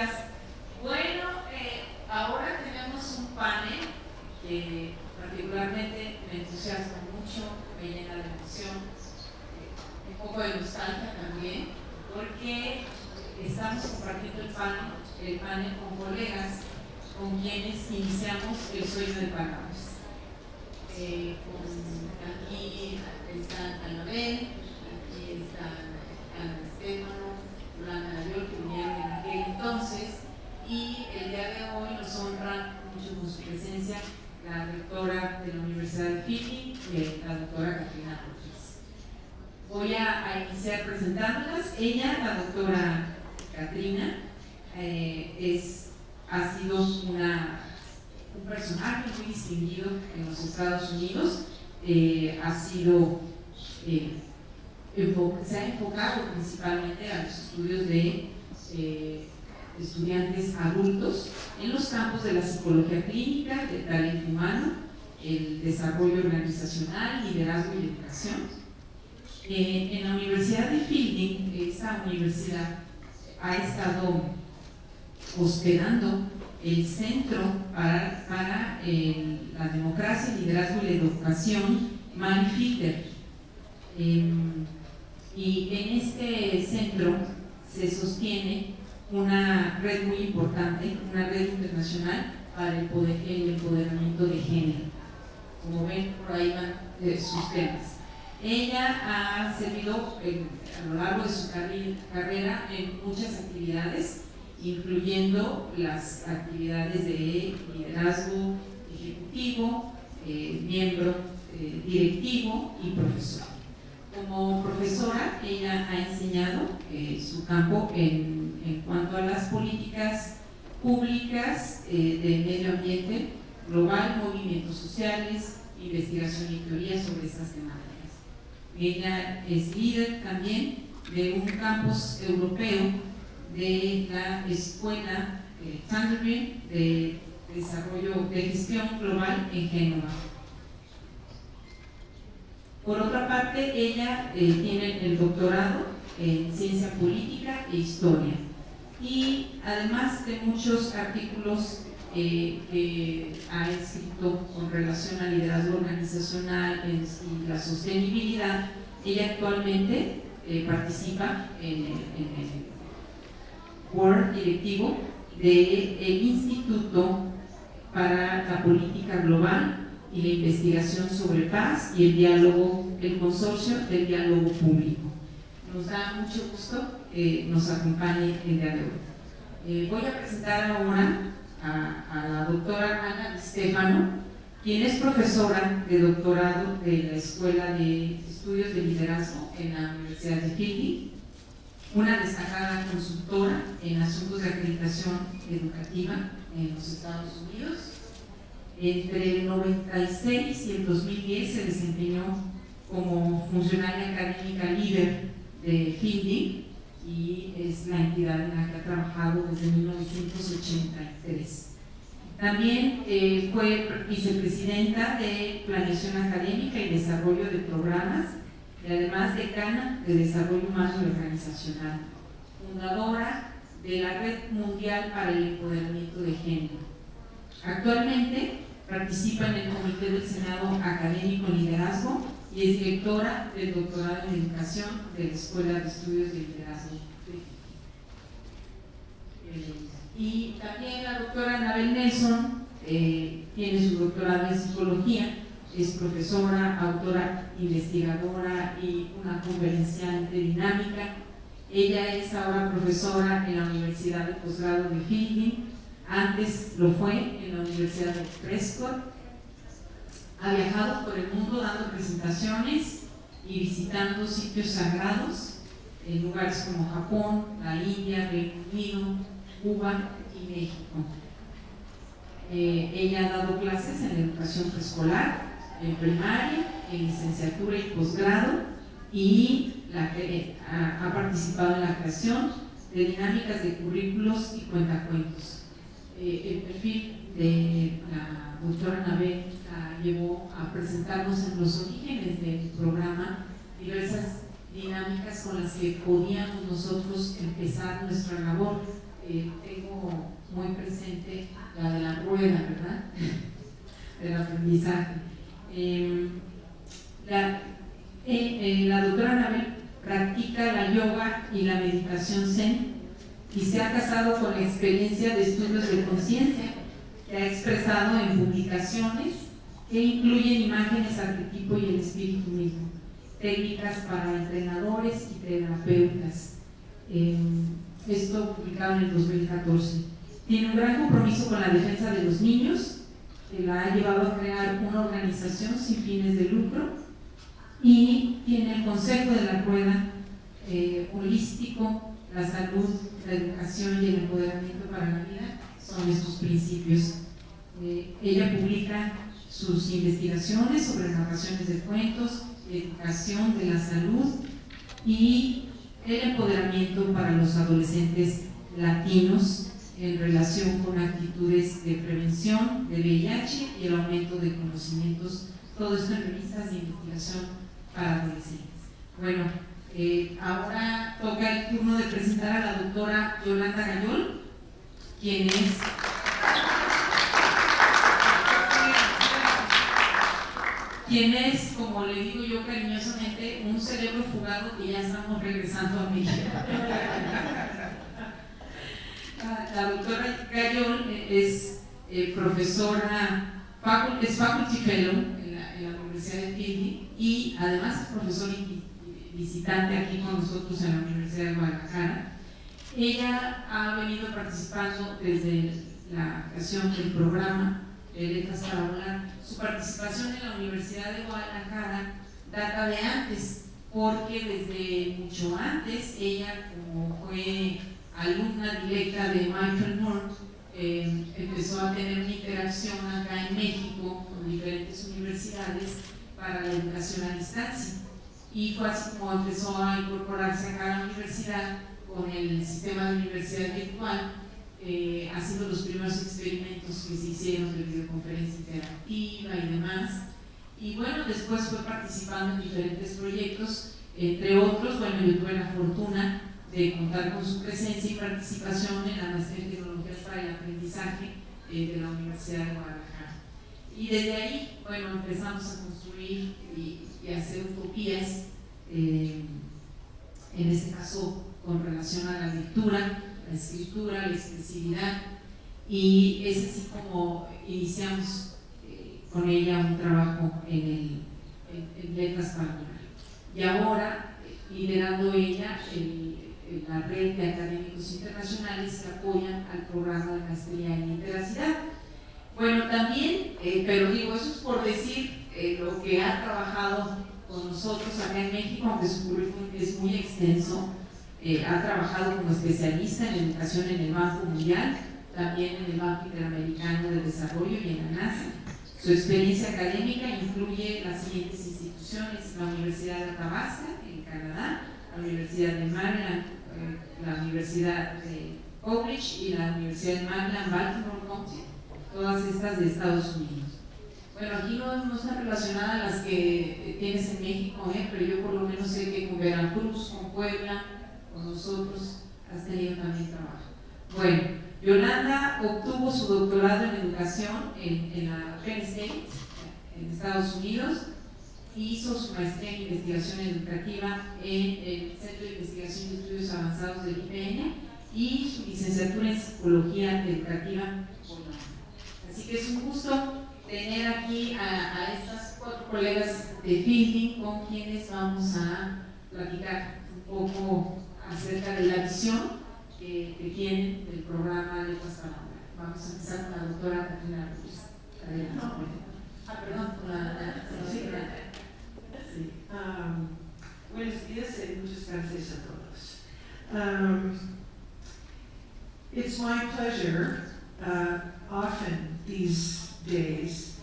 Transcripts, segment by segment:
días. Bueno, ahora tenemos un panel que particularmente me entusiasma mucho, me llena de emoción, un poco de nostalgia también, porque estamos compartiendo el panel con colegas con quienes iniciamos el sueño de Palabras. Aquí están Anabel, aquí están Ana Esteban, Blanca Nayor, que vinieron en aquel entonces, y el día de hoy nos honra mucho con su presencia la rectora de la Universidad de Fiji, la doctora Catrina. Voy a iniciar presentándolas. Ella, la doctora Catrina, ha sido un personaje muy distinguido en los Estados Unidos. Se ha enfocado principalmente a los estudios de estudiantes adultos en los campos de la psicología clínica, del talento humano, el desarrollo organizacional, liderazgo y educación. En la Universidad de Fielding, esta universidad ha estado hospedando el Centro para la Democracia, el Liderazgo y la Educación, Magistral. Y en este centro se sostiene una red muy importante, una red internacional para el empoderamiento de género. Como ven, por ahí van sus temas. Ella ha servido a lo largo de su carrera en muchas actividades, incluyendo las actividades de liderazgo ejecutivo, miembro directivo y profesor. Como profesora, ella ha enseñado su campo en cuanto a las políticas públicas de medio ambiente global, movimientos sociales, investigación y teoría sobre estas temáticas. Ella es líder también de un campus europeo de la Escuela Thunderbird de Desarrollo de Gestión Global en Génova. Por otra parte, ella tiene el doctorado en Ciencia Política e Historia, y además de muchos artículos que ha escrito con relación al liderazgo organizacional y la sostenibilidad, ella actualmente participa en el board directivo del Instituto para la Política Global y la Investigación sobre Paz y el Consorcio del Diálogo Público. Nos da mucho gusto que nos acompañe el día de hoy. Voy a presentar ahora a la doctora Ana Stefano, quien es profesora de doctorado de la Escuela de Estudios de Liderazgo en la Universidad de Fiji, una destacada consultora en asuntos de acreditación educativa en los Estados Unidos. Entre el 96 y el 2010 se desempeñó como funcionaria académica líder de Fielding, y es la entidad en la que ha trabajado desde 1983. También fue vicepresidenta de Planeación Académica y Desarrollo de Programas, y además decana de Desarrollo Humano y Organizacional, fundadora de la Red Mundial para el Empoderamiento de Género. Actualmente participa en el Comité del Senado Académico en Liderazgo y es directora del doctorado en Educación de la Escuela de Estudios de Liderazgo. Y también la doctora Anabel Nelson tiene su doctorado en Psicología, es profesora, autora, investigadora y una conferenciante dinámica. Ella es ahora profesora en la Universidad de Posgrado de Fiji. Antes lo fue en la Universidad de Prescott. Ha viajado por el mundo dando presentaciones y visitando sitios sagrados en lugares como Japón, la India, Reino Unido, Cuba y México. Ella ha dado clases en la educación preescolar, en primaria, en licenciatura y posgrado, y ha participado en la creación de dinámicas de currículos y cuentacuentos. El perfil de la doctora Anabel la llevó a presentarnos en los orígenes del programa diversas dinámicas con las que podíamos nosotros empezar nuestra labor tengo muy presente la de la rueda, ¿verdad? Del aprendizaje. La doctora Anabel practica la yoga y la meditación zen y se ha casado con la experiencia de estudios de conciencia que ha expresado en publicaciones que incluyen imágenes, arquetipo y el espíritu mismo, técnicas para entrenadores y terapeutas. Esto publicado en el 2014. Tiene un gran compromiso con la defensa de los niños, que la ha llevado a crear una organización sin fines de lucro, y tiene el concepto de la rueda holístico, la salud, la educación y el empoderamiento para la vida son estos principios. Ella publica sus investigaciones sobre narraciones de cuentos, educación de la salud y el empoderamiento para los adolescentes latinos en relación con actitudes de prevención de VIH y el aumento de conocimientos, todo esto en revistas de investigación para adolescentes. Bueno, ahora toca el turno de presentar a la doctora Yolanda Gayol, quien es, como le digo yo cariñosamente, un cerebro fugado que ya estamos regresando a México. La doctora Gayol es profesora, es faculty fellow en la Universidad de Philly y además es profesora visitante aquí con nosotros en la Universidad de Guadalajara. Ella ha venido participando desde la creación del programa Letras para Volar. Su participación en la Universidad de Guadalajara data de antes, porque desde mucho antes ella, como fue alumna directa de Michael Moore, empezó a tener una interacción acá en México con diferentes universidades para la educación a distancia, y fue así como empezó a incorporarse acá a la universidad con el sistema de universidad virtual, haciendo los primeros experimentos que se hicieron de videoconferencia interactiva y demás. Y bueno, después fue participando en diferentes proyectos, entre otros, bueno, yo tuve la fortuna de contar con su presencia y participación en la maestría en tecnologías para el aprendizaje de la Universidad de Guadalajara. Y desde ahí, bueno, empezamos a construir y hacer utopías, en este caso con relación a la lectura, la escritura, la expresividad, y es así como iniciamos con ella un trabajo en Letras para Volar. Y ahora, liderando ella la red de académicos internacionales que apoyan al programa de maestría en literacidad. Bueno, también, pero digo, eso es por decir lo que ha trabajado con nosotros acá en México, aunque su currículum es muy extenso. Ha trabajado como especialista en educación en el Banco Mundial, también en el Banco Interamericano de Desarrollo y en la NASA. Su experiencia académica incluye las siguientes instituciones: la Universidad de Athabasca, en Canadá, la Universidad de Maryland, la Universidad de Cambridge y la Universidad de Maryland, Baltimore County, todas estas de Estados Unidos. Bueno, aquí no están relacionadas las que tienes en México, pero yo por lo menos sé que con Veracruz, con Puebla, con nosotros has tenido también trabajo. Bueno, Yolanda obtuvo su doctorado en educación en la Penn State, en Estados Unidos, y hizo su maestría en investigación educativa en el Centro de Investigación y Estudios Avanzados del IPN y su licenciatura en Psicología Educativa por la UNAM. Así que es un gusto tener aquí a estas 4 colegas de Fielding con quienes vamos a platicar un poco acerca de la visión que tienen del programa Letras para Volar. Vamos a empezar con la doctora Catrina Ruiz. Perdón, con la sí. Buenos días y muchas gracias a todos. It's my pleasure, often these days,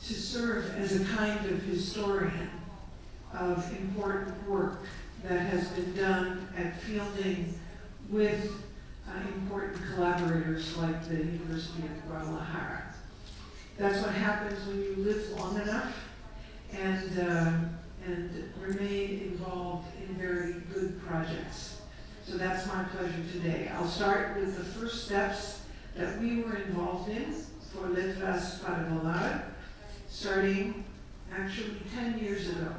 to serve as a kind of historian of important work that has been done at Fielding with important collaborators like the University of Guadalajara. That's what happens when you live long enough and remain involved in very good projects. So that's my pleasure today. I'll start with the first steps that we were involved in for Letras para Volar, starting actually 10 years ago.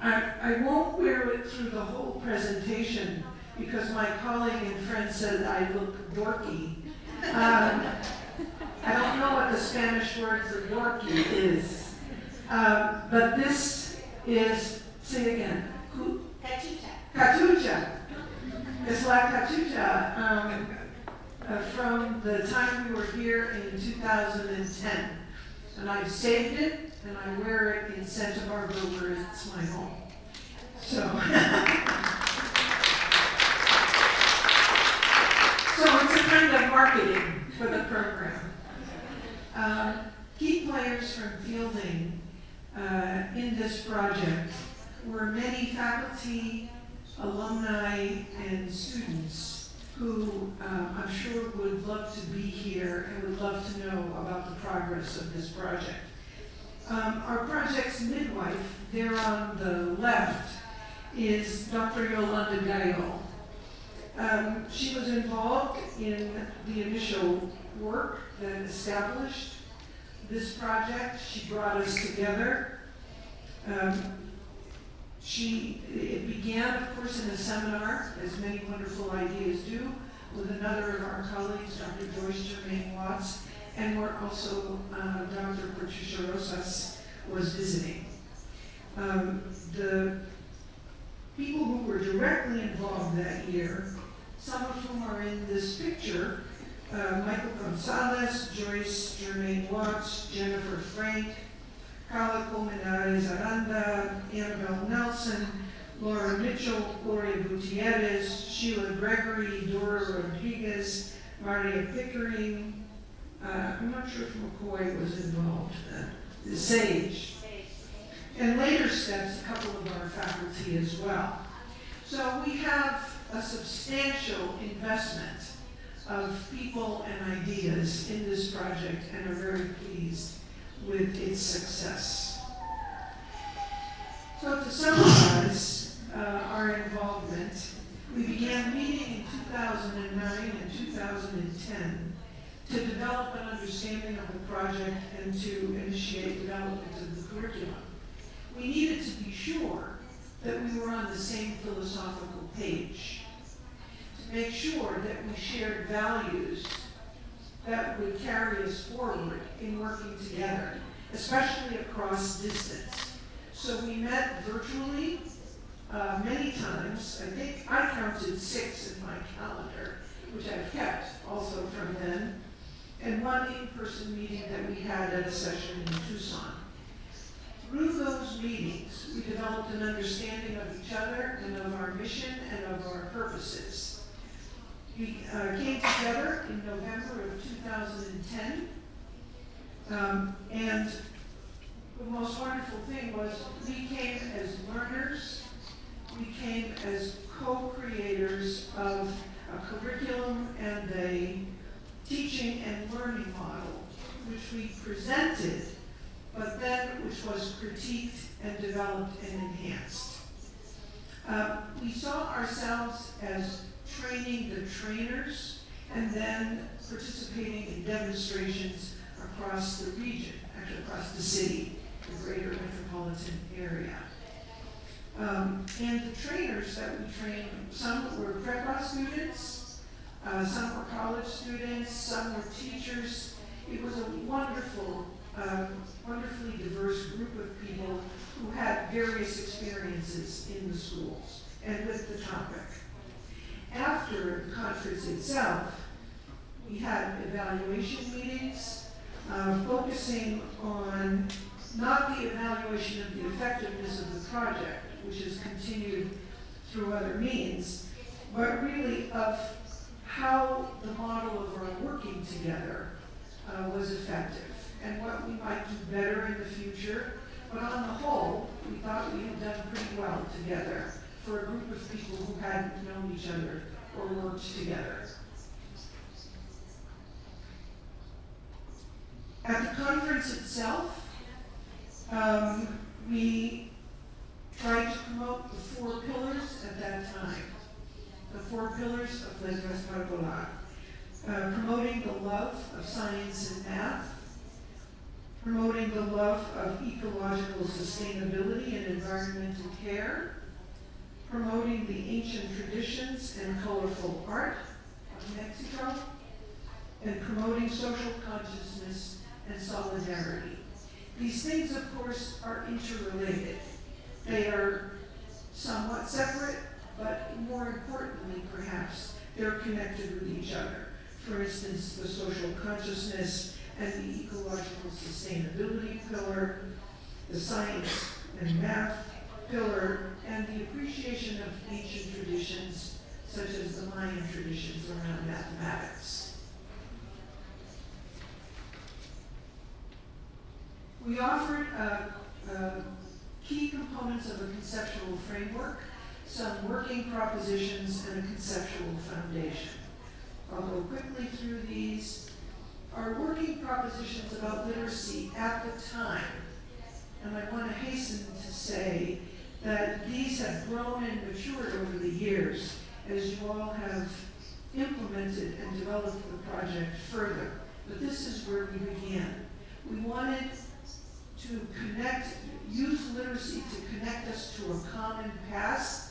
I won't wear it through the whole presentation because my colleague and friend said I look dorky. I don't know what the Spanish word for dorky is, but this is, say again, Cachucha. cachucha. It's la cachucha from the time we were here in 2010. And I've saved it, and I wear it in Santa Barbara where it's my home. So, so it's a kind of marketing for the program. Key players from fielding in this project were many faculty, alumni, and students who I'm sure would love to be here and would love to know about the progress of this project. Our project's midwife, there on the left, is Dr. Yolanda Gallo. She was involved in the initial work that established this project. She brought us together. It began, of course, in a seminar, as many wonderful ideas do, with another of our colleagues, Dr. Joyce Germain Watts, and where also Dr. Patricia Rosas was visiting. The people who were directly involved that year, some of whom are in this picture, Michael Gonzalez, Joyce Germain Watts, Jennifer Frank, Carla Colmenares Aranda, Annabelle Nelson, Laura Mitchell, Gloria Gutierrez, Sheila Gregory, Dora Rodriguez, Maria Pickering, I'm not sure if McCoy was involved, Sage. And later steps, a couple of our faculty as well. So we have a substantial investment of people and ideas in this project and are very pleased with its success. So to summarize our involvement, we began meeting in 2009 and 2010 to develop an understanding of the project and to initiate development of the curriculum. We needed to be sure that we were on the same philosophical page, to make sure that we shared values that would carry us forward in working together, especially across distance. So we met virtually many times. I think I counted 6 in my calendar, which I've kept also from then, and one in-person meeting that we had at a session in Tucson. Through those meetings, we developed an understanding of each other and of our mission and of our purposes. We came together in November of 2010, and the most wonderful thing was we came as learners, we came as co-creators of a curriculum and a teaching and learning model, which we presented, but then which was critiqued and developed and enhanced. We saw ourselves as training the trainers and then participating in demonstrations across the region, actually across the city, the greater metropolitan area. And the trainers that we trained, some were prep students, some were college students, some were teachers. It was a wonderful, wonderfully diverse group of people who had various experiences in the schools and with the topic. After the conference itself, we had evaluation meetings focusing on not the evaluation of the effectiveness of the project, which is continued through other means, but really of how the model of our working together was effective and what we might do better in the future. But on the whole, we thought we had done pretty well together for a group of people who hadn't known each other or worked together. At the conference itself, we tried to promote the 4 pillars at 4 pillars of Letras para Volar. Promoting the love of science and math, promoting the love of ecological sustainability and environmental care, promoting the ancient traditions and colorful art of Mexico, and promoting social consciousness and solidarity. These things, of course, are interrelated. They are somewhat separate, but more importantly, perhaps, they're connected with each other. For instance, the social consciousness and the ecological sustainability pillar, the science and math pillar, and the appreciation of ancient traditions, such as the Mayan traditions around mathematics. We offered key components of a conceptual framework, some working propositions, and a conceptual foundation. I'll go quickly through these. Our working propositions about literacy at the time, and I want to hasten to say that these have grown and matured over the years as you all have implemented and developed the project further. But this is where we began. We wanted to use literacy to connect us to a common past,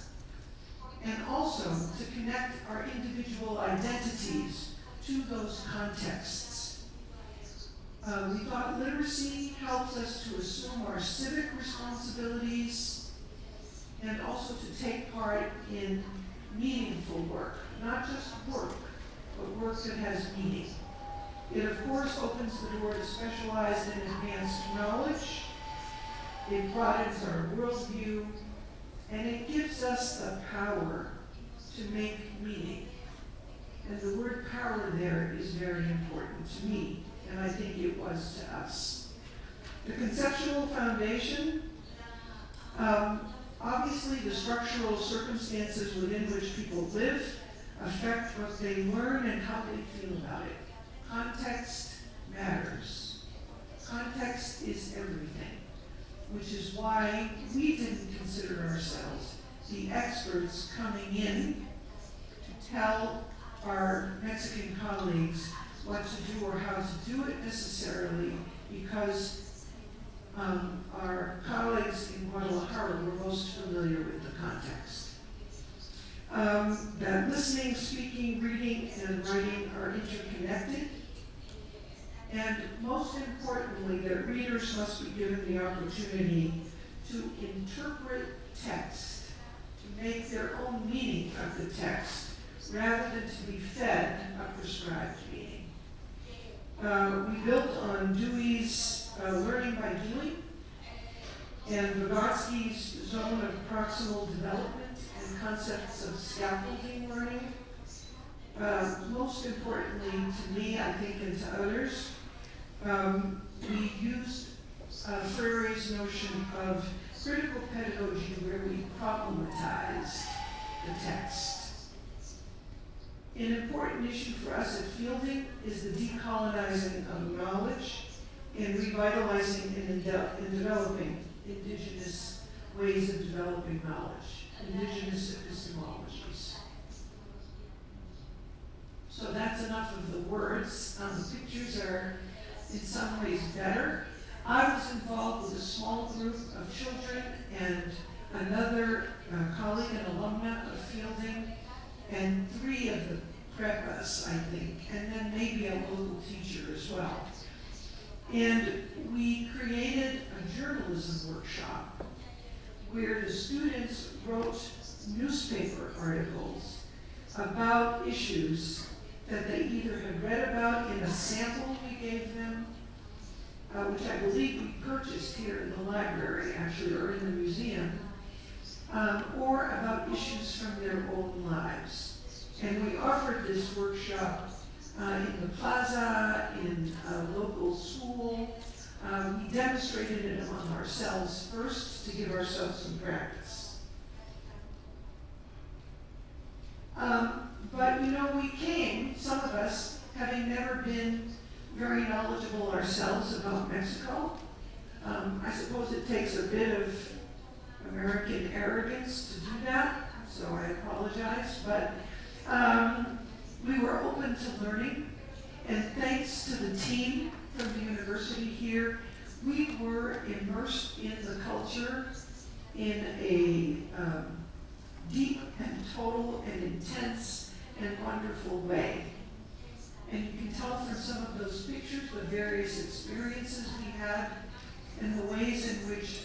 and also to connect our individual identities to those contexts. We thought literacy helps us to assume our civic responsibilities and also to take part in meaningful work, not just work, but work that has meaning. It, of course, opens the door to specialized and advanced knowledge. It broadens our worldview, and it gives us the power to make meaning. And the word power there is very important to me, and I think it was to us. The conceptual foundation, obviously the structural circumstances within which people live affect what they learn and how they feel about it. Context matters. Context is everything, which is why we didn't consider ourselves the experts coming in to tell our Mexican colleagues what to do or how to do it necessarily, because our colleagues in Guadalajara were most familiar with the context. That listening, speaking, reading, and writing are interconnected. And most importantly, that readers must be given the opportunity to interpret text, to make their own meaning of the text, rather than to be fed a prescribed meaning. We built on Dewey's learning by doing and Vygotsky's zone of proximal development and concepts of scaffolding learning. Most importantly to me, I think, and to others, we used Freire's notion of critical pedagogy where we problematized the text. An important issue for us at Fielding is the decolonizing of knowledge and revitalizing and developing indigenous ways of developing knowledge, indigenous epistemologies. So that's enough of the words. The pictures are in some ways better. I was involved with a small group of children and another colleague and alumna of Fielding, and 3 of the prepas, I think, and then maybe a local teacher as well. And we created a journalism workshop where the students wrote newspaper articles about issues that they either had read about in a sample we gave them, which I believe we purchased here in the library, actually, or in the museum, or about issues from their own lives. And we offered this workshop in the plaza, in a local school. We demonstrated it among ourselves first to give ourselves some practice. But you know, we came, some of us, having never been very knowledgeable ourselves about Mexico. I suppose it takes a bit of American arrogance to do that, so I apologize, but We were open to learning, and thanks to the team from the university here, we were immersed in the culture in a deep and total and intense and wonderful way. And you can tell from some of those pictures the various experiences we had and the ways in which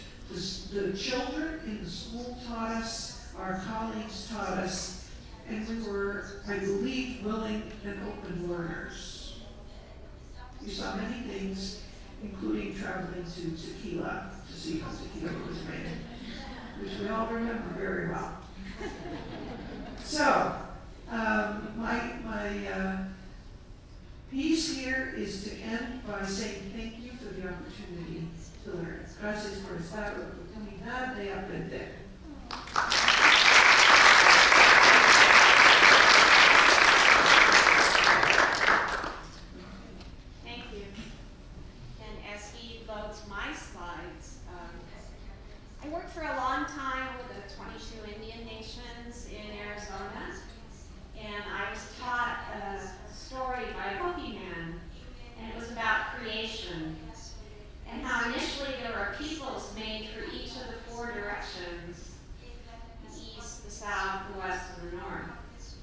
the children in the school taught us, our colleagues taught us, and we were, I believe, willing and open learners. We saw many things, including traveling to Tequila to see how tequila was made, which we all remember very well. So, my piece here is to end by saying thank you for the opportunity to learn. Gracias por esta oportunidad de aprender. Thank you. And as he loads my slides, I worked for a long time with the 22 Indian nations in Arizona, and I was taught a story by a Hopi man, and it was about creation, and how initially there were peoples made for each of the four directions: the east, the south, the west, and the north.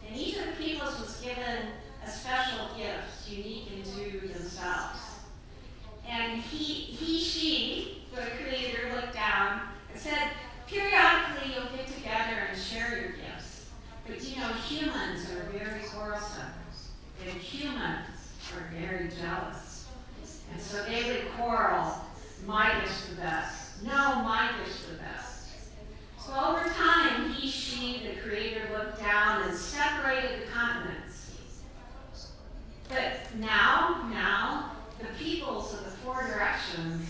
And each of the peoples was given a special gift, unique unto themselves. And she, the creator, looked down and said, periodically you'll get together and share your gifts. But you know, humans are very quarrelsome, and humans are very jealous. And so they would quarrel, my dish the best, no, my dish the best. So over time, she, the creator, looked down and separated the continents. But now, the peoples of the four directions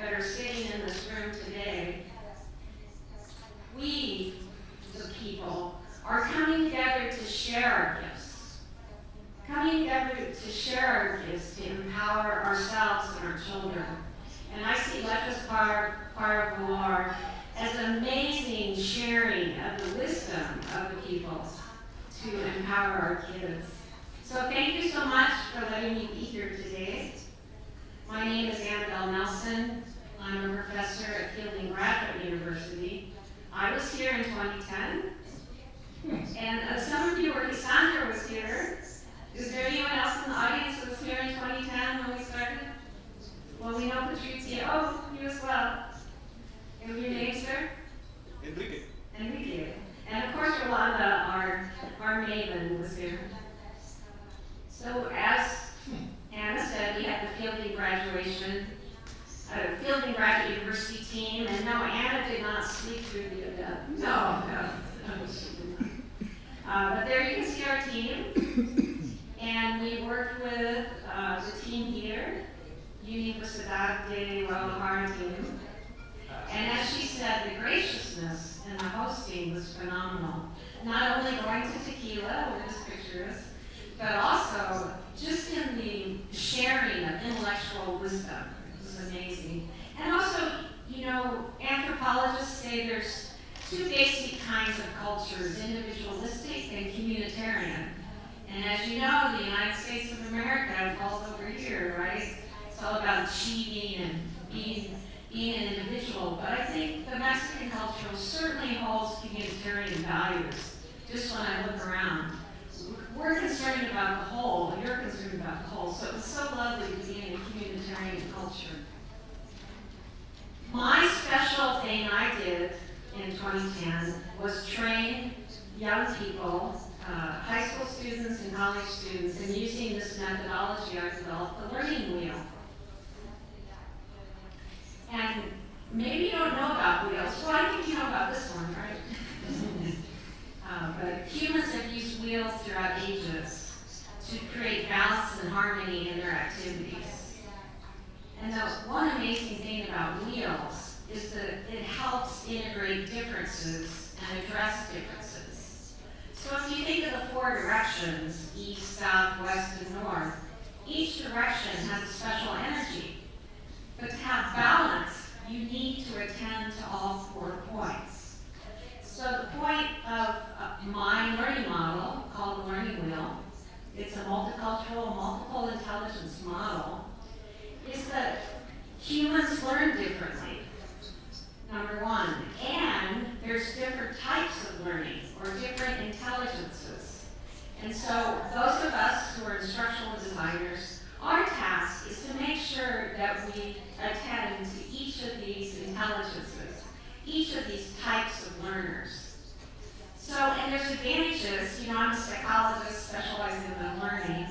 that are sitting in this room today, we, the people, are coming together to share our gifts. Coming together to share our gifts, to empower ourselves and our children. And I see Letras Par Voir as an amazing sharing of the wisdom of the people to empower our kids. So thank you so much for letting me be here today. My name is Annabelle Nelson. I'm a professor at Fielding Graduate University. I was here in 2010. And some of you, or Cassandra was here. Is there anyone else in the audience who was here in 2010 when we started? Well, we know Patrizia. Oh, you as well. And your name, sir? Enrique. Enrique. And of course, Yolanda, our maven, was here. So as Anna said, we had the Fielding Graduate University team, and no, Anna did not sleep through the event. No, she did not. But there you can see our team, and we worked with the team here, Universidad de Guadalajara team. And as she said, the graciousness and the hosting was phenomenal. Not only going to Tequila, where this picture is, but also just in the sharing of intellectual wisdom. It was amazing. And also, you know, anthropologists say there's two basic kinds of cultures, individualistic and communitarian. And as you know, the United States of America falls over here, right? It's all about achieving and being an individual. But I think the Mexican culture certainly holds communitarian values, just when I look around. We're concerned about the whole, and you're concerned about the whole, so it was so lovely to be in a communitarian culture. My special thing I did in 2010 was train young people, high school students and college students, in using this methodology I developed, the learning wheel. And maybe you don't know about wheels. Well, I think you know about this one, right? But humans have used wheels throughout ages to create balance and harmony in their activities. And the one amazing thing about wheels is that it helps integrate differences and address differences. So if you think of the four directions, east, south, west, and north, each direction has a special energy. But to have balance, you need to attend to all 4 points. So the point of my learning model, called the Learning Wheel. It's a multicultural, multiple intelligence model, is that humans learn differently, number one, and there's different types of learning or different intelligences. And so those of us who are instructional designers, our task is to make sure that we attend to each of these intelligences, each of these types of learners. So, and there's advantages. You know, I'm a psychologist specializing in learning,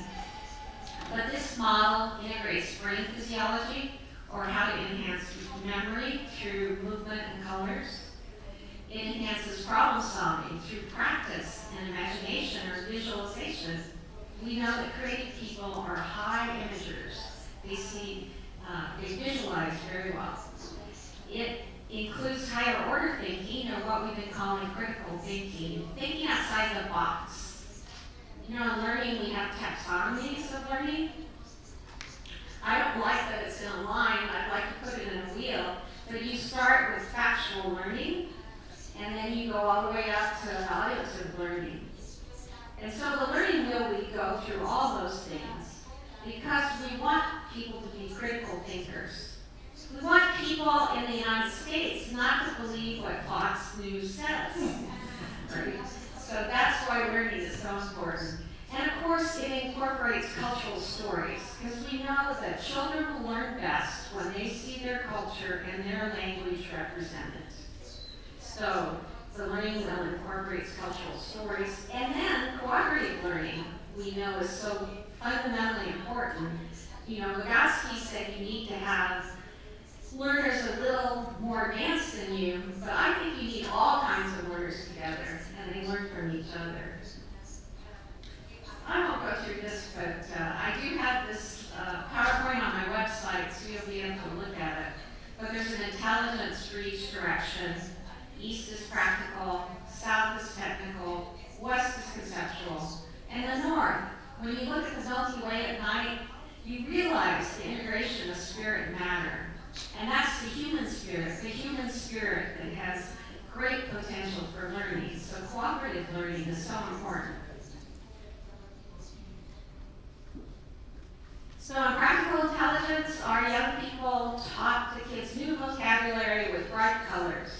but this model integrates brain physiology, or how to enhance memory through movement and colors. It enhances problem solving through practice and imagination or visualization. We know that creative people are high imagers. They visualize very well. It includes higher order thinking, or what we've been calling critical thinking, thinking outside the box. You know, in learning we have taxonomies of learning. I don't like that it's in a line, I'd like to put it in a wheel, but you start with factual learning, and then you go all the way up to evaluative learning. And so the learning wheel, we go through all those things because we want people to be critical thinkers. We want people in the United States not to believe what Fox News says. Right? So that's why learning is so important. And of course, it incorporates cultural stories, because we know that children will learn best when they see their culture and their language represented. So the learning wheel incorporates cultural stories. And then cooperative learning, we know, is so fundamentally important. You know, Vygotsky said you need to have learners a little more advanced than you, but I think you need all kinds of learners together, and they learn from each other. I won't go through this, but I do have this PowerPoint on my website, so you'll be able to look at it. But there's an intelligence for each direction. East is practical, south is technical, west is conceptual, and the north. When you look at the Milky Way at night, you realize the integration of spirit and matter. And that's the human spirit that has great potential for learning. So cooperative learning is so important. So in practical intelligence, our young people taught the kids new vocabulary with bright colors.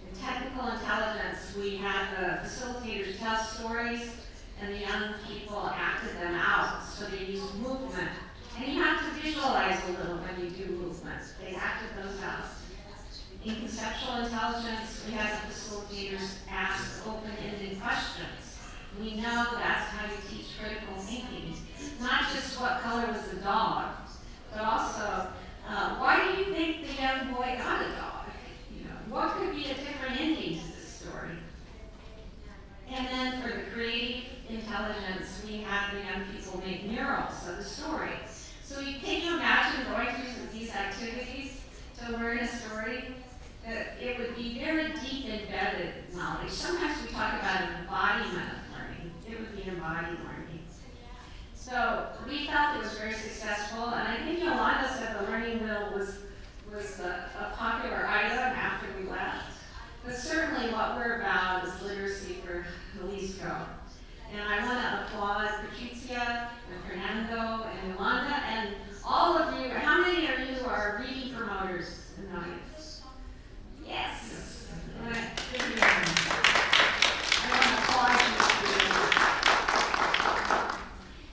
In technical intelligence, we had the facilitators tell stories, and the young people acted them out. So they used movement. And you have to visualize a little when you do movements. They acted those out. In conceptual intelligence, we had the facilitators ask open-ended questions. We know that's how you teach critical thinking. Not just what color was the dog, but also why do you think the young boy got a dog? You know, what could be a different ending to this story? And then for the creative intelligence, we had the young people make murals of the story. So can you imagine going through these activities to learn a story? That it would be very deep embedded knowledge. Sometimes we talk about an embodiment of learning. It would be embodied learning. So we felt it was very successful, and I think Yolanda said the learning wheel was a popular item after we left. But certainly what we're about is literacy for Jalisco. And I want to applaud Patricia and Fernando and Yolanda and all of you. How many of you are reading promoters in the audience? Yes. I want to applaud you.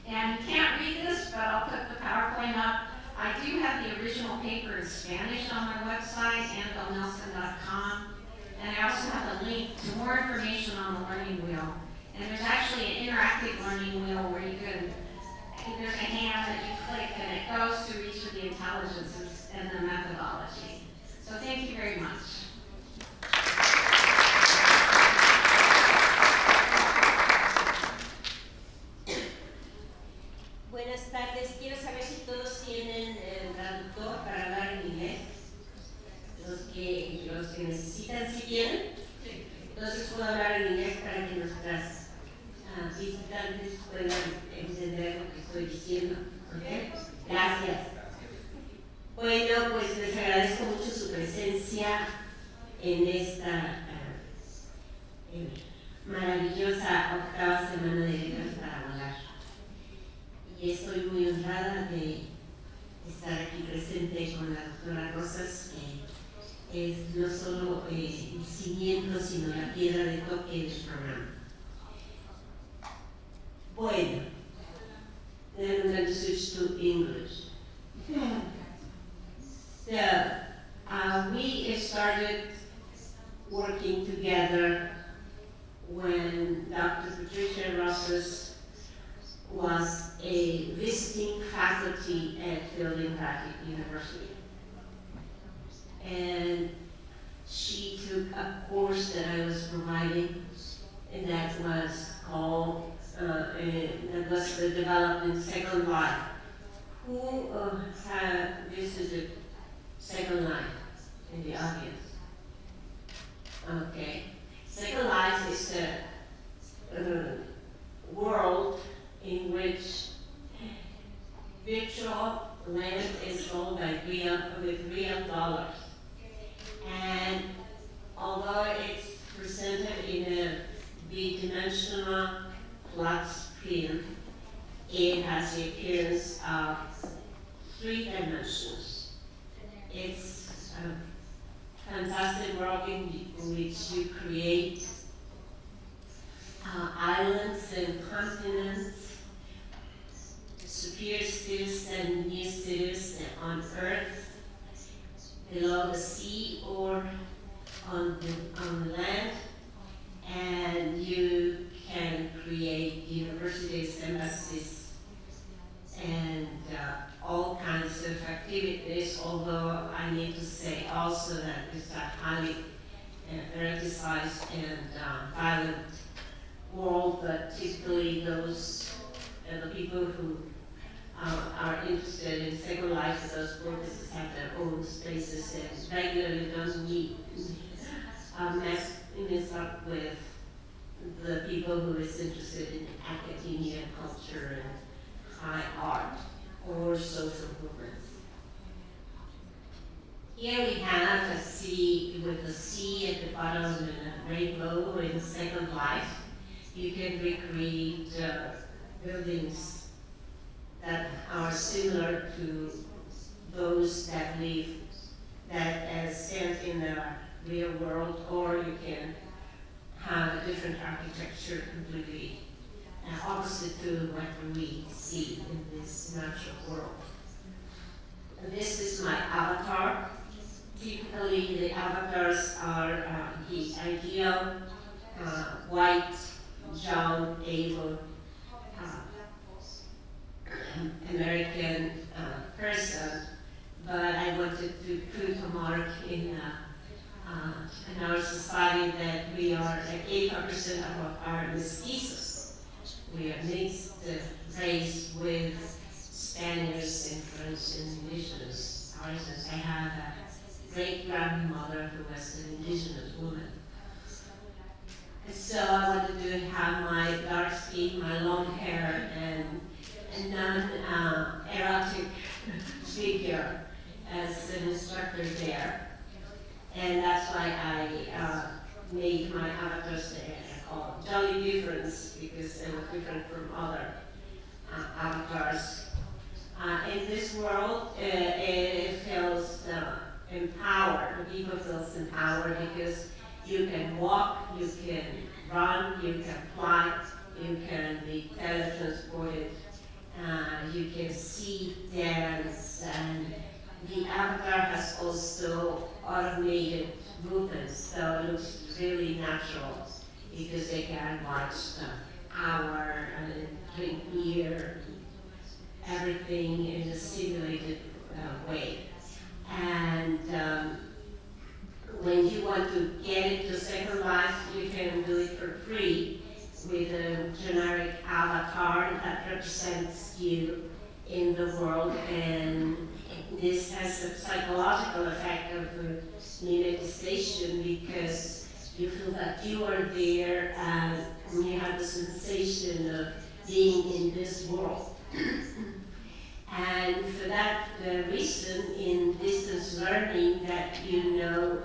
And you can't read this, but I'll put the PowerPoint up. I do have the original paper in Spanish on my website, annabellenelson.com. And I also have a link to more information on the learning wheel. And there's actually an interactive learning wheel where you can, there's a hand that you click and it goes through each of the intelligences and the methodology. So thank you very much. Buenas tardes. Quiero saber si todos tienen el traductor para hablar en inglés. Los que necesitan, si tienen. Entonces puedo hablar en inglés para que nuestras visitantes puedan entender lo que estoy diciendo. ¿Okay? Gracias. Bueno, pues les agradezco mucho su presencia en esta maravillosa octava semana de letras para volar. Y estoy muy honrada de estar aquí presente con la doctora Rosas, que es no solo el cimiento, sino la piedra de toque del programa. Bueno, then I'm going to switch to English. So, we started working together when Dr. Patricia Rosas was a visiting faculty at Fielding Patrick University. And she took a course that I was providing, and that was called, that was the development Second Life. Who have visited Second Life in the audience? Okay. Second Life is a world in which virtual land is sold with real dollars. And although it's presented in a bidimensional flat screen, it has the appearance of 3 dimensions. It's a fantastic world in which you create islands and continents, superior cities and new cities on Earth, below the sea or on the land, and you can create universities, embassies, and all kinds of activities, although I need to say also that it's a highly eroticized and violent world, but typically those the people who are interested in Second Life, those purposes have their own spaces and regularly don't meet mess up with the people who is interested in academia, culture, and high art or social movements. Here we have a city with a sea at the bottom and a rainbow in Second Life. You can recreate buildings that are similar to those that stand in the real world, or you can have a different architecture completely opposite to what we see in this natural world. This is my avatar. Typically, the avatars are the ideal white, young, able American person, but I wanted to put a mark in our society that we are 85% of our mestizos. We are mixed race with Spaniards and French and indigenous origins. I have a great-grandmother who was an indigenous woman. So I wanted to have my dark skin, my long hair, and a non-erotic figure as an instructor there. And that's why I made my avatars called Jolly Difference, because they were different from other avatars. In this world, it feels empowered. The people feels empowered because you can walk, you can run, you can fly, you can be teletransported, you can see, dance, and the avatar has also automated movements, so it looks really natural because they can watch the hour and drink beer, everything in a simulated way. And when you want to get into Second Life, you can do it for free with a generic avatar that represents you in the world, and this has a psychological effect of mimetization because you feel that you are there and you have the sensation of being in this world. And for that reason, in distance learning, that you know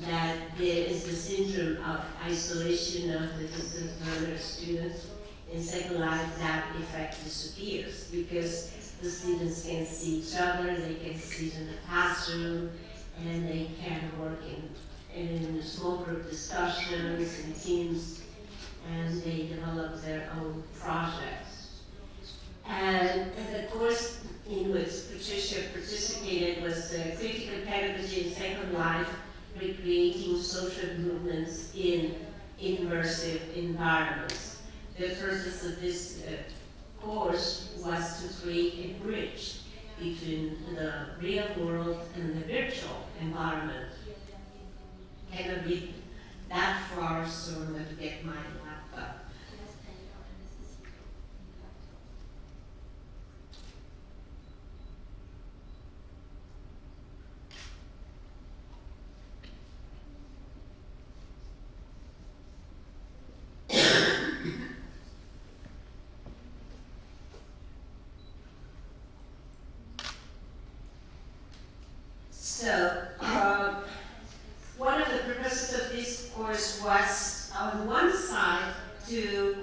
that there is the syndrome of isolation of the distant learner students. In Second Life, that effect disappears because the students can see each other, they can sit in the classroom, and they can work in small group discussions and teams, and they develop their own projects. And the course in which Patricia participated was Critical Pedagogy in Second Life, Recreating Social Movements in Immersive Environments. The purpose of this course was to create a bridge between the real world and the virtual environment. Cannot be that far, so I'm going to get my laptop. So, one of the purposes of this course was, on one side, to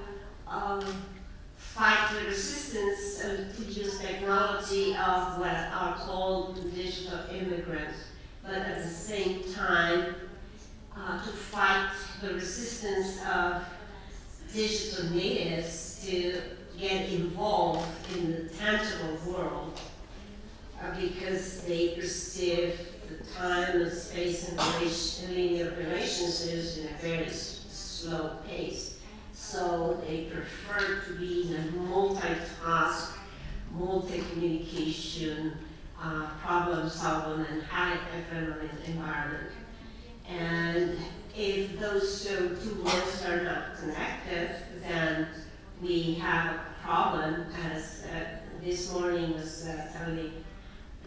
fight the resistance to use technology of what are called digital immigrants, but at the same time, to fight the resistance of digital natives to get involved in the tangible world. Because they perceive the time and space and linear relationships in a very slow pace. So they prefer to be in a multitask, multi-communication, problem-solving and high adrenaline environment. And if those two worlds are not connected, then we have a problem, as this morning was telling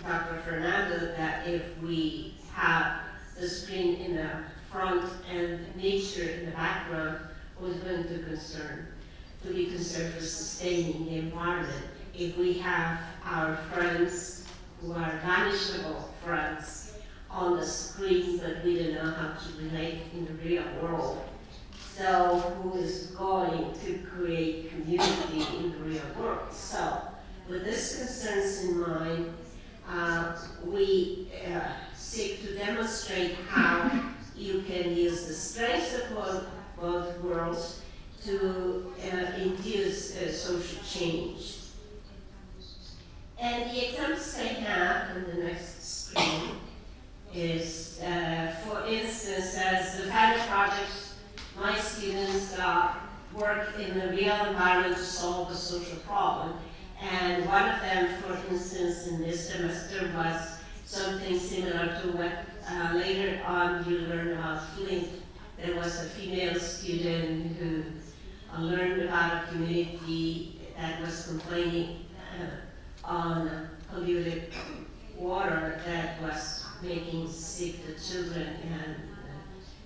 Dr. Fernando, that if we have the screen in the front and nature in the background, who's going to be concerned for sustaining the environment? If we have our friends who are vanishable friends on the screen, but we don't know how to relate in the real world, so who is going to create community in the real world? So, with these concerns in mind, we seek to demonstrate how you can use the strengths of both worlds to induce social change. And the examples I have on the next screen is, for instance, as the final project, my students work in the real environment to solve a social problem. And one of them, for instance, in this semester was something similar to what later on you learn about Flint. There was a female student who learned about a community that was complaining on polluted water that was making sick the children and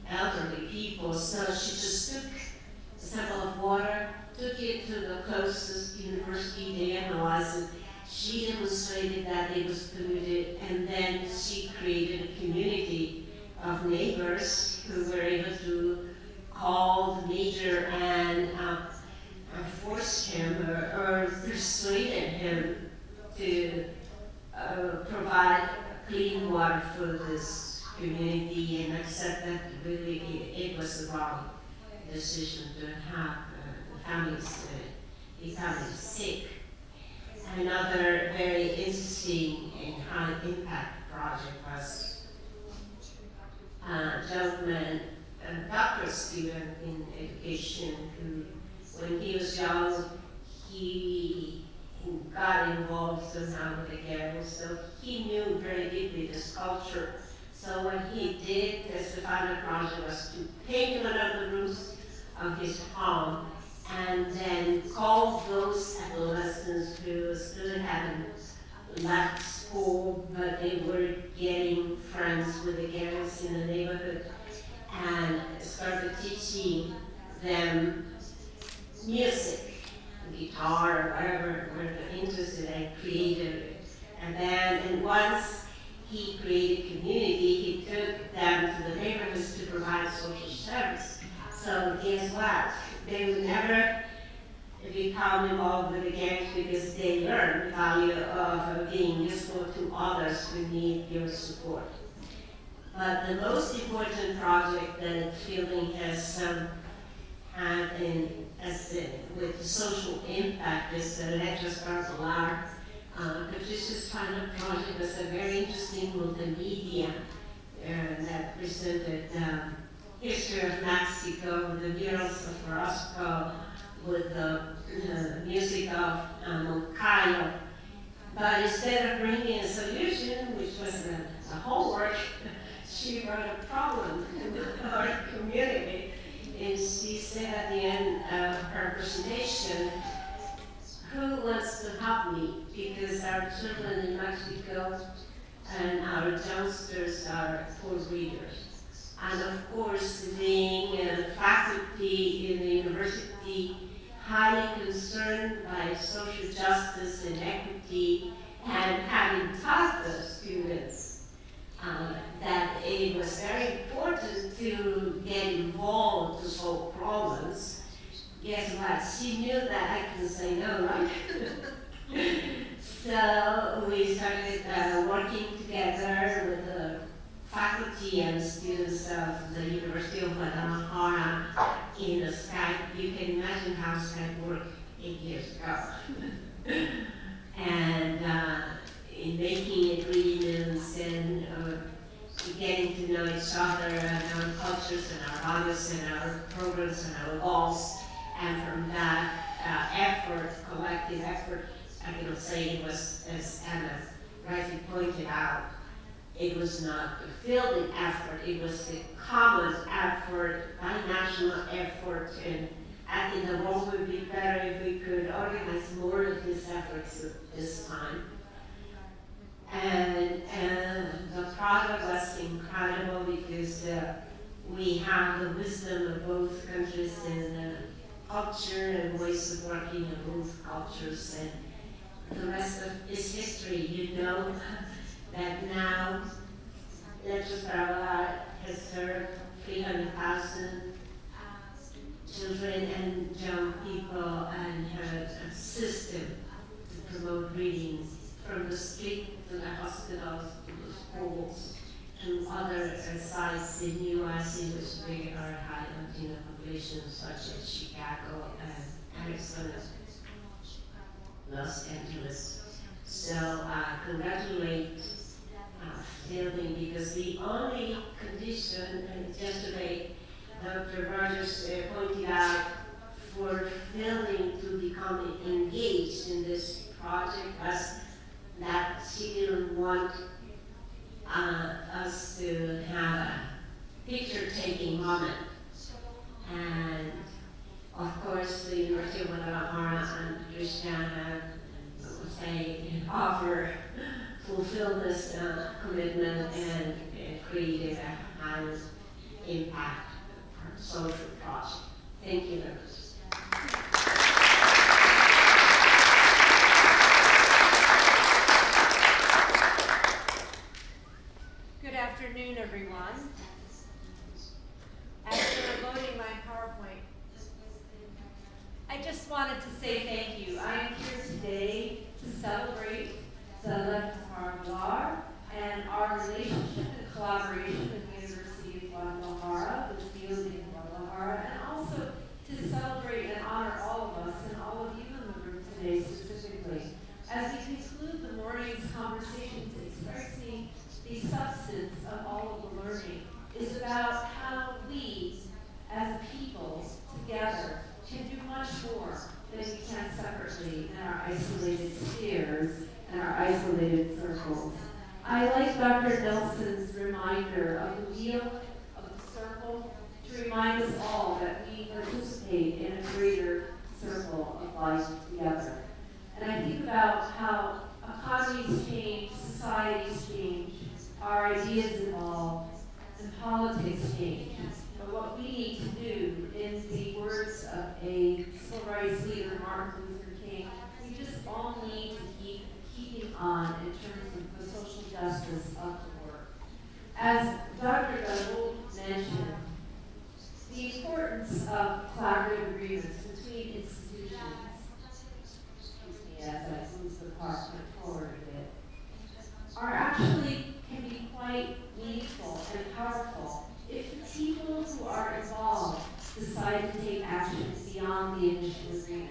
elderly people. So she just took a sample of water, took it to the closest university, they analyzed it. She demonstrated that it was polluted, and then she created a community of neighbors who were able to call the major and force him or persuaded him to provide clean water for this community and accept that really it was the wrong decision to have families sick. Another very interesting and high impact project was a gentleman, a doctor student in education who, when he was young, he got involved somehow with the girls, so he knew very deeply this culture. So what he did as the final project was to paint one of the roofs of his home and then call those adolescents who still hadn't left school, but they were getting friends with the girls in the neighborhood, and started teaching them music, guitar, or whatever they're interested in, creative. And once he created community, he took them to the neighborhoods to provide social service. So guess what? They would never become involved with the gangs because they learn the value of being useful to others who need your support. But the most important project that Fielding has had with the social impact is the Letras Parvolar. Patricia's pilot project was a very interesting multimedia that presented history of Mexico, the murals of Orozco, with the music of Moncayo. But instead of bringing a solution, which was the homework, she brought a problem in our community. And she said at the end of her presentation, who wants to help me? Because our children in Mexico and our youngsters are poor readers. And of course, being a faculty in the university, highly concerned by social justice and equity, and having taught the students that it was very important to get involved to solve problems. Guess what? She knew that I couldn't say no, right? So we started working together with the faculty and students of the University of Guadalajara in a Skype. You can imagine how Skype worked 8 years ago. And in making agreements and getting to know each other and our cultures and our values and our programs and our goals. And from that collective effort, I cannot say it was, as Anna rightly pointed out, it was not a Fielding effort, it was a common effort, binational effort, and I think the world would be better if we could organize more of these efforts at this time. And the product was incredible because we have the wisdom of both countries and culture and ways of working in both cultures, and the rest of is history. You know that now Letras Parvolar has served 300,000 children and young people and has a system to promote reading from the street to the hospitals to the schools to other sites in the U.S. in which there are high Latino populations such as Chicago and Arizona, Los Angeles. So congratulate Fielding, because the only condition, and yesterday Dr. Rogers pointed out, for Fielding to become engaged in this project was that she didn't want us to have a picture-taking moment. And of course, the University of Guadalajara and Patricia have, fulfilled this commitment and created a high impact social project. Thank you very much. Good afternoon, everyone. After loading my PowerPoint, I just wanted to say thank you. I am here today to celebrate the Letras Parvolar and our relationship and collaboration with the University of Guadalajara, with Fielding Guadalajara, and also to celebrate and honor all of us and all of you in the room today specifically. As we conclude the morning's conversations, it strikes me the substance of all of the learning is about how we, as a people, together, can do much more than we can separately in our isolated spheres and our isolated circles. I like Dr. Nelson's reminder of the wheel of the circle to remind us all that we participate in a greater circle of life together. And I think about how economies change, societies change, our ideas evolve, and politics change. But what we need to do, in the words of a civil rights leader, Martin Luther King, we just all need to keep keeping on in terms of the social justice of As Dr. Gould mentioned, the importance of collaborative agreements between institutions, excuse me as I move the PowerPoint forward a bit, are actually can be quite meaningful and powerful if the people who are involved decide to take action beyond the initial agreement.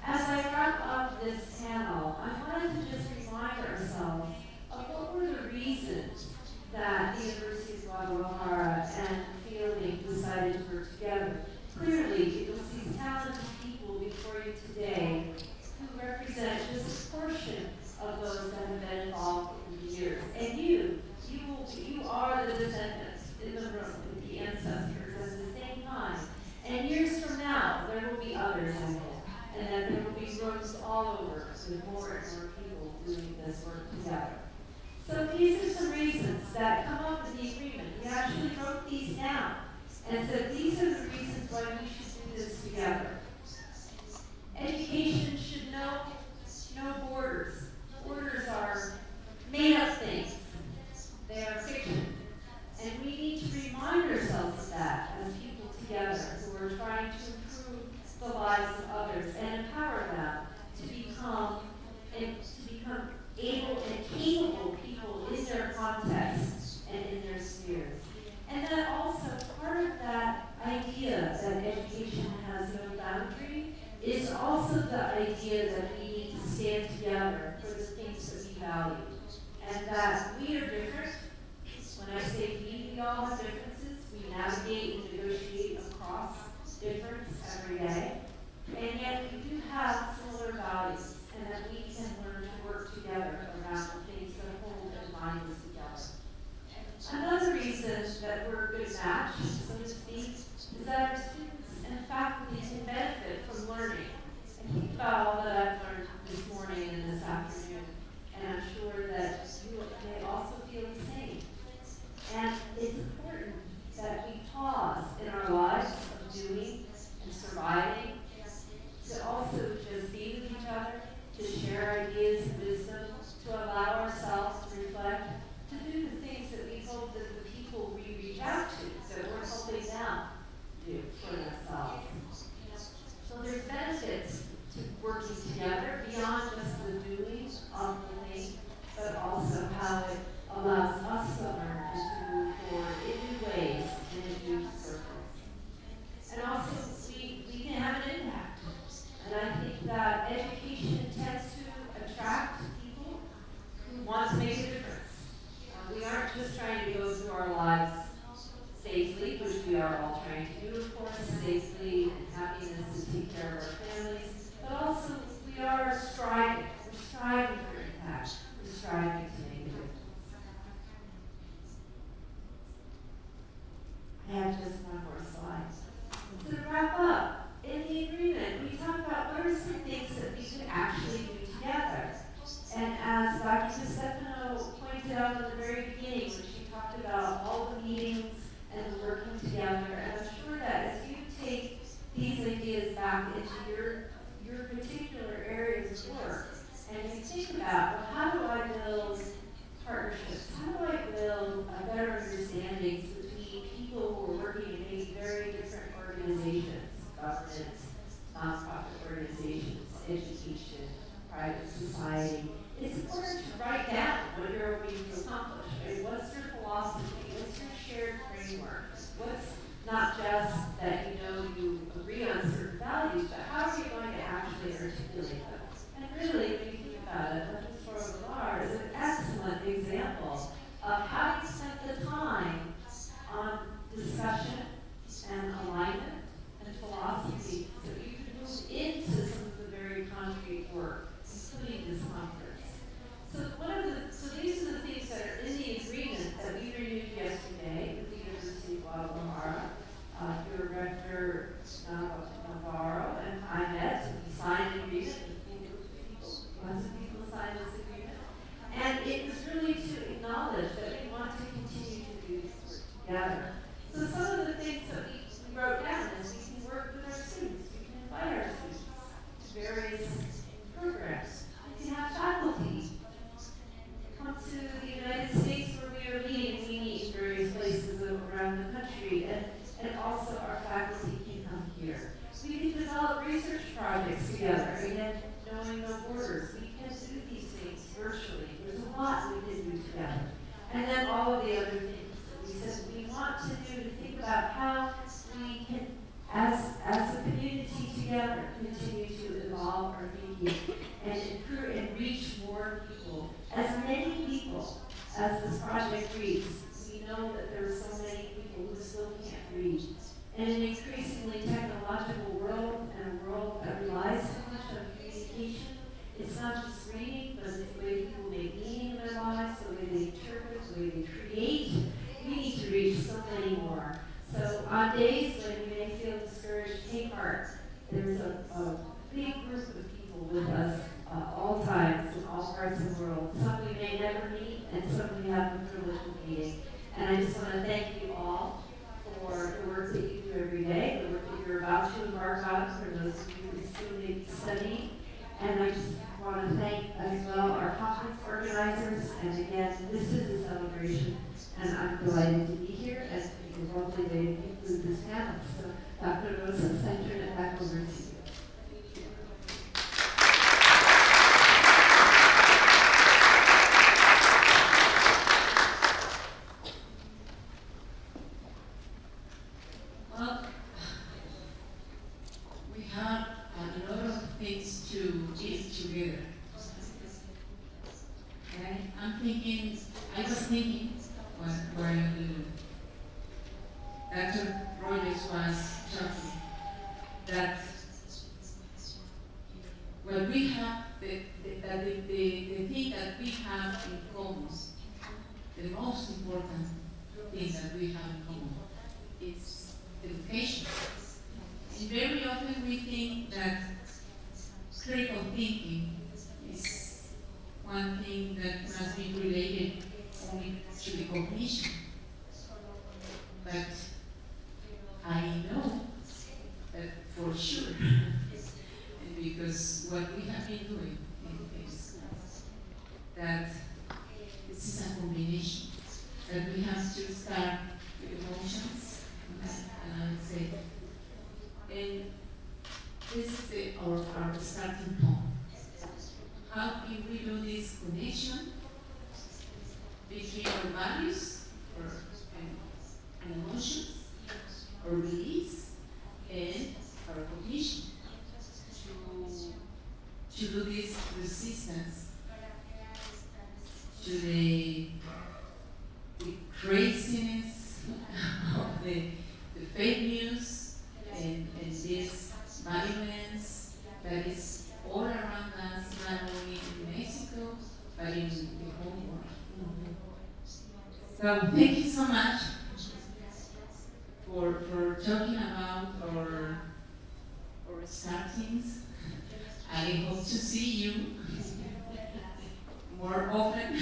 As I wrap up this panel, I wanted to just remind ourselves of what were the reasons that the University of Guadalajara and Fielding decided to work together. Clearly, it was these talented people before you today who represent just a portion of those that have been involved in the years. And you are the descendants in the room with the ancestors at the same time. And years from now, there will be others in it. And then there will be rooms all over with more and more people doing this work together. So these are some reasons that come up in the agreement. We actually wrote these down and said these are the reasons why we should do this together. Education should know no borders. Borders are made up things. They are fiction. And we need to remind ourselves of that as people together who are trying to improve the lives of others and empower them to become able and capable people in their context and in their spheres. And then also part of that idea that education has no boundary is also the idea that we need to stand together for the things that we value. And that we are different. When I say we all have differences. We navigate and negotiate across difference every day. And yet we do have similar values, and that we can learn to work together around the things that hold and bind us together. Another reason that we're a good match, so to speak, is that our students and faculty can benefit from learning. And think about all that I've learned this morning and this afternoon, and I'm sure that you may also feel the same. And it's important that we pause in our lives of doing and surviving to also just be with each other, to share ideas and wisdom, to allow ourselves to reflect, to do the things that we hope that the people we reach out to, that we're helping them do for themselves. So there's benefits to working together beyond just the doing of the thing, but also how it allows us to learn and to move forward in new ways and in new circles. And also, we can have an impact. And I think that education tends to attract people who want to make a difference. We aren't just trying to go through our lives safely, which we are all trying to do, of course, safely and happiness and take care of our families, but also we are striving. We're striving for impact. We're striving to make a difference. I have just one more slide. So to wrap up, in the agreement, we talked about what are some things that we could actually do together. And as Dr. Stefano pointed out at the very beginning, when she talked about all the meetings and the working together, and I'm sure that as you take these ideas back into your particular areas of work, and you think about, well, how do I build partnerships? How do I build a better understanding between people who are working in maybe very different organizations, government, nonprofit organizations, education, private society? It's important to write down what you're hoping to accomplish. Right? What's your philosophy? What's your shared framework? What's not just that you agree on certain values, but how are you going to actually articulate them? And really, when you think about it, Magistral Bar is an excellent example of how you spent the time on discussion and alignment and philosophy so you could move into some of the very concrete work, including this conference. So these are the things that are in the agreement that we renewed yesterday with the University of Guadalajara. Your rector, Navarro, projects together. Again, knowing no borders, we can do these things virtually. There's a lot we can do together. And then all of the other things that we said we want to do, to think about how we can, as a community together, continue to evolve our thinking and improve and reach more people. As many people as this project reaches, we know that there are so many people who still can't read. In an increasingly technological world, and a world that relies so much on communication, it's not just reading, but it's the way people make meaning in their lives, the way they interpret, the way they create. We need to reach so many more. So on days when you may feel discouraged, take heart. There's a big group of people with us all times in all parts of the world. Some we may never meet, and some we have the privilege of meeting. And I just want to thank you all for the work that you do every day, the work that you're about to embark on for those of you who still may be studying. And I just want to thank as well our conference organizers. And again, this is a celebration, and I'm delighted to be here, and it's a lovely way to conclude this panel. So, Dr. Rosas, I turn it back over to you. I was thinking while Dr. Rogers was talking that what we have, the thing that we have in common, the most important thing that we have in common is education. And very often we think that critical thinking is one thing that must be related only to the cognition. But I know that for sure, and because what we have been doing is that this is a combination, that we have to start with emotions, and I would say, and this is our starting point. How can we do this connection between our values and emotions, our beliefs, and our cognition to do this resistance to the craziness of the fake news and this violence that is all around us, not only in Mexico, but in the whole world. So thank you so much for talking about our startings. I hope to see you more often.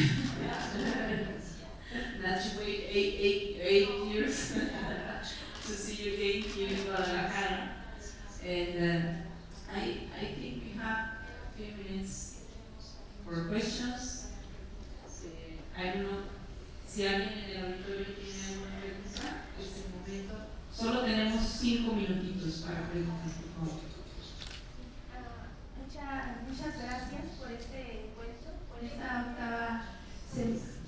Not to wait eight years to see you again here in Guadalajara. And I think we have a few minutes for questions. I don't know si alguien en el auditorio tiene alguna pregunta. En este momento solo tenemos 5 minutitos para preguntas, por favor. Muchas gracias por este encuentro, por esta octava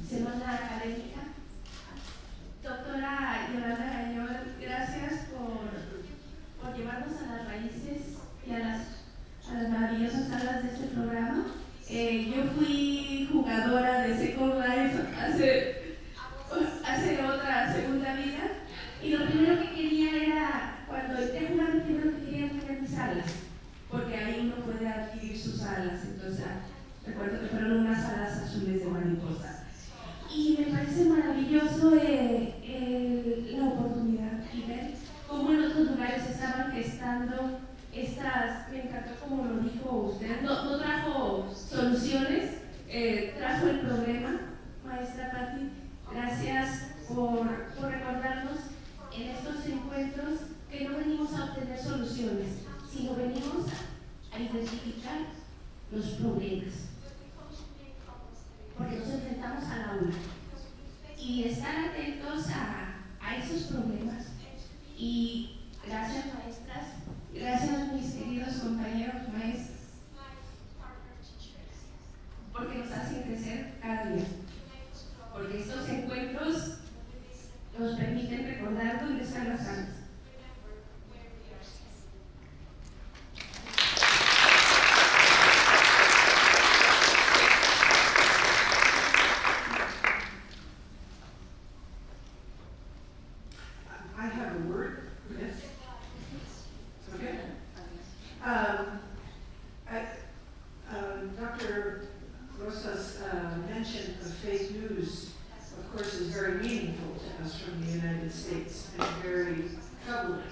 semana académica. Doctora Yolanda Gayol, gracias por llevarnos a las raíces y a las maravillosas salas de este programa. Yo fui jugadora de Second Life hace otra segunda vida, y lo primero que quería era, cuando entré a jugar, lo primero que quería era tener mis alas, porque ahí uno puede adquirir sus alas. Entonces, recuerdo que fueron unas alas azules de mariposa. Y me parece maravilloso la oportunidad y ver cómo en otros lugares estaban gestando estas, me encantó como lo dijo usted, no trajo soluciones, trajo el problema. Maestra Patti, gracias por recordarnos en estos encuentros que no venimos a obtener soluciones, sino venimos a identificar los problemas, porque nos enfrentamos a la una, y estar atentos a esos problemas. Y gracias, maestras, gracias, mis queridos compañeros. Dr. Rosas mention of fake news, of course, is very meaningful to us from the United States and very troubling.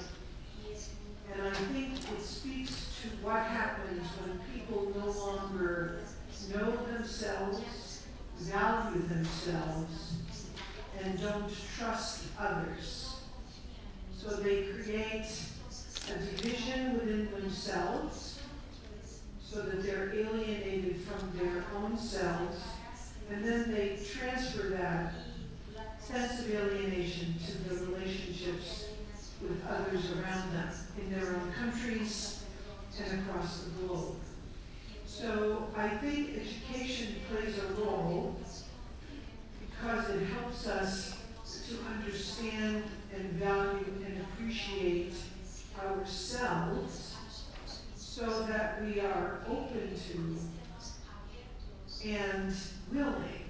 And I think it speaks to what happens when people no longer know themselves, value themselves, and don't trust others. So they create a division within themselves so that they're alienated from their own selves, and then they transfer that sense of alienation to the relationships with others around them in their own countries and across the globe. So I think education plays a role because it helps us to understand and value and appreciate ourselves so that we are open to and willing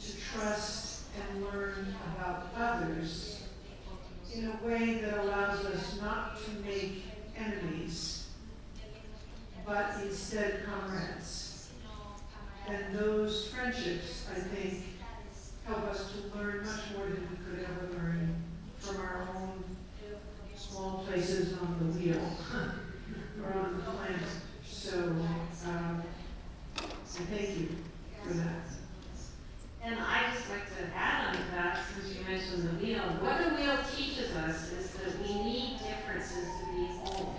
to trust and learn about others in a way that allows us not to make enemies, but instead comrades. And those friendships, I think, help us to learn much more than we could ever learn from our own small places on the wheel or on the planet. So I thank you for that. And I just like to add on to that, since you mentioned the wheel. What the wheel teaches us is that we need differences to be whole.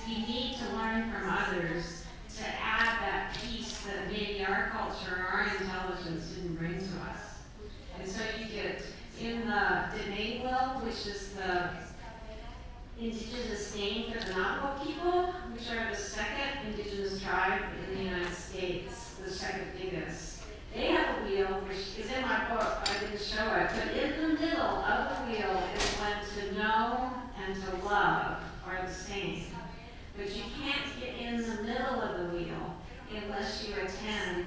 We need to learn from others to add that piece that maybe our culture or our intelligence didn't bring to us. And so you get in the Dene wheel, which is the indigenous name for the Navajo people, which are the second indigenous tribe in the United States, the second biggest. They have a wheel, which is in my book, I didn't show it, but in the middle of the wheel is when to know and to love are the same. But you can't get in the middle of the wheel unless you attend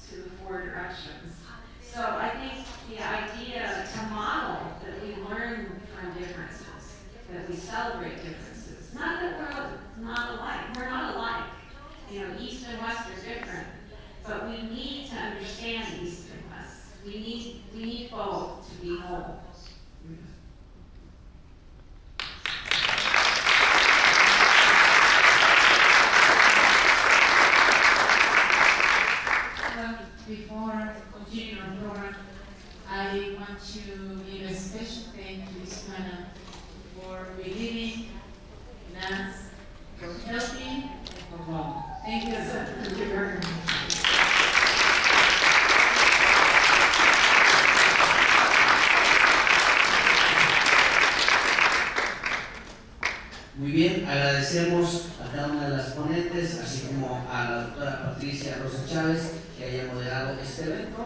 to the four directions. So I think the idea to model that we learn from differences, that we celebrate differences, not that we're not alike, we're not alike. You know, East and West are different. But we need to understand East and West. We need both to be whole. Well, before I continue our program, I want to give a special thank to Semana for believing in us, for helping, and for love. Thank you, sir. Thank you very much. Muy bien, agradecemos a cada una de las ponentes, así como a la doctora Patricia Rosa Chávez, que haya moderado este evento.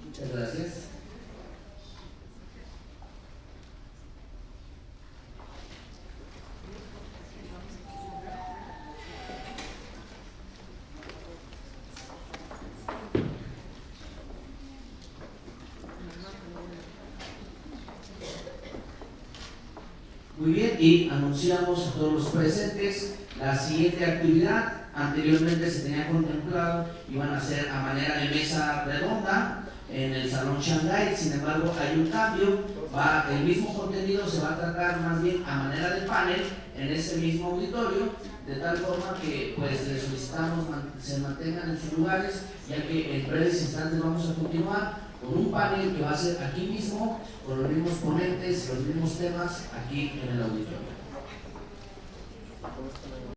Muchas gracias. Muy bien, y anunciamos a todos los presentes la siguiente actividad. Anteriormente se tenía contemplado, iban a ser a manera de mesa redonda en el Salón Shanghái, sin embargo hay un cambio, el mismo contenido se va a tratar más bien a manera de panel en ese mismo auditorio, de tal forma que pues les solicitamos se mantengan en sus lugares, ya que en breves instantes vamos a continuar con un panel que va a ser aquí mismo, con los mismos ponentes, los mismos temas, aquí en el auditorio.